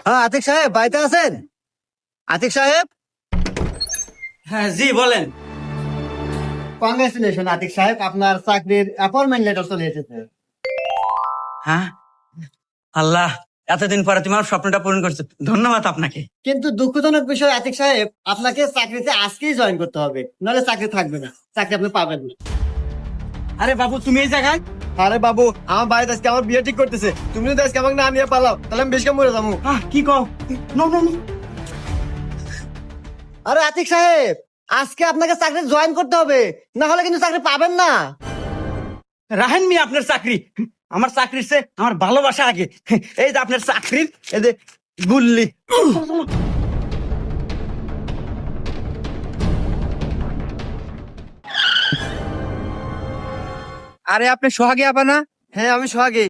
হ্যাঁ আতিক সাহেব বাড়িতে আছেন? আতিক সাহেব, হ্যাঁ জি বলেন। কংগ্রেচুলেশন আতিক সাহেব, আপনার চাকরির অ্যাপয়েন্টমেন্ট লেটার চলে এসেছে। হ্যাঁ, আল্লাহ, এতদিন পরে তুমি আমার স্বপ্নটা পূরণ করছো, ধন্যবাদ আপনাকে। কিন্তু দুঃখজনক বিষয় আতিক সাহেব, আপনাকে চাকরিতে আজকেই জয়েন করতে হবে, নাহলে চাকরি থাকবে না, চাকরি আপনি পাবেন না। আরে বাবু, তুমি এই জায়গায়? আরে বাবু, আমার বাড়িতে আজকে আমার বিয়ে ঠিক করতেছে, তুমি যদি আজকে আমাকে না নিয়ে পালাও তাহলে আমি বেশ কাম মরে যাবো। কি কও? No no no. আরে আতিক সাহেব, আজকে আপনাকে চাকরি জয়েন করতে হবে, না হলে কিন্তু চাকরি পাবেন না। রাহেন মি আপনার চাকরি, আমার চাকরির চেয়ে আমার ভালোবাসা আগে। এই যে আপনার চাকরির, এই যে গুল্লি। আরে আপনি সোহাগী আপা না? হ্যাঁ আমি সোহাগী।